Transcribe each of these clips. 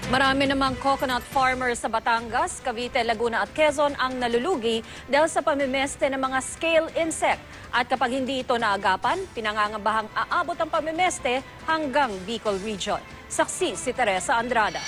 Marami namang coconut farmers sa Batangas, Cavite, Laguna at Quezon ang nalulugi dahil sa pamimeste ng mga scale insect. At kapag hindi ito naagapan, pinangangambahang aabot ang pamimeste hanggang Bicol Region. Saksi si Teresa Andrada.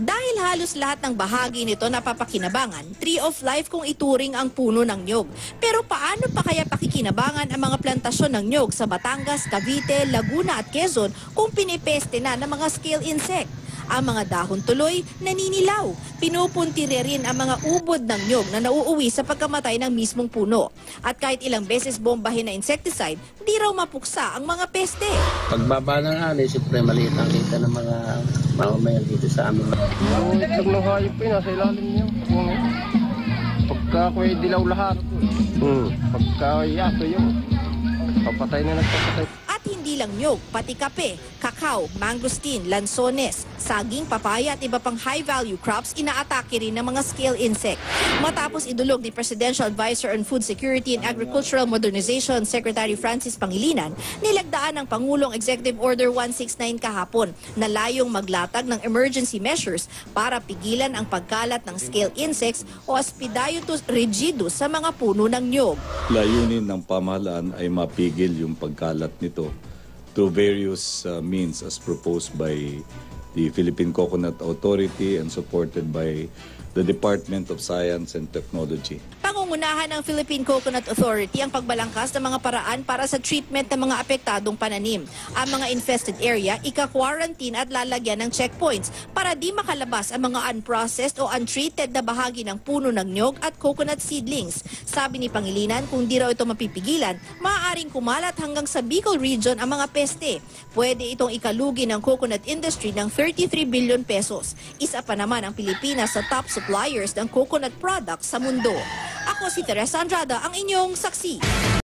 Dahil halos lahat ng bahagi nito napapakinabangan, tree of life kung ituring ang puno ng niyog. Pero paano pa kaya pakikinabangan ang mga plantasyon ng niyog sa Batangas, Cavite, Laguna at Quezon kung pinipeste na ng mga scale insect? Ang mga dahon tuloy naninilaw. Pinupuntiri rin ang mga ubod ng niyog na nauuwi sa pagkamatay ng mismong puno. At kahit ilang beses bombahin na insecticide, di raw mapuksa ang mga peste. Pagbaba ng ani, siyempre maliit ang kita ng mga mamamayan dito sa amin. Ang itlog ng hayop po, nasa ilalim niyo. Pagka ako'y dilaw lahat. Pagka yaso yun, papatay na nagpapatay. At hindi lang niyog, pati kape, kakao, mangosteen, lansones, saging, papaya at iba pang high-value crops inaatake rin ng mga scale insect. Matapos idulog ni Presidential Advisor on Food Security and Agricultural Modernization Secretary Francis Pangilinan, nilagdaan ng Pangulong Executive Order 169 kahapon na layong maglatag ng emergency measures para pigilan ang pagkalat ng scale insects o Aspidiotus rigidus sa mga puno ng niyog. Layunin ng pamahalaan ay mapigil yung pagkalat nito through various means as proposed by the Philippine Coconut Authority and supported by the Department of Science and Technology. Pangungunahan ng Philippine Coconut Authority ang pagbalangkas ng mga paraan para sa treatment ng mga apektadong pananim. Ang mga infested area, ika-quarantine at lalagyan ng checkpoints para di makalabas ang mga unprocessed o untreated na bahagi ng puno ng niyog at coconut seedlings. Sabi ni Pangilinan, kung di raw ito mapipigilan, maaaring kumalat hanggang sa Bicol Region ang mga peste. Pwede itong ikalugi ng coconut industry ng 33 billion pesos. Isa pa naman ang Pilipinas sa top suppliers ng coconut products sa mundo. Ako si Teresa Andrada, ang inyong saksi.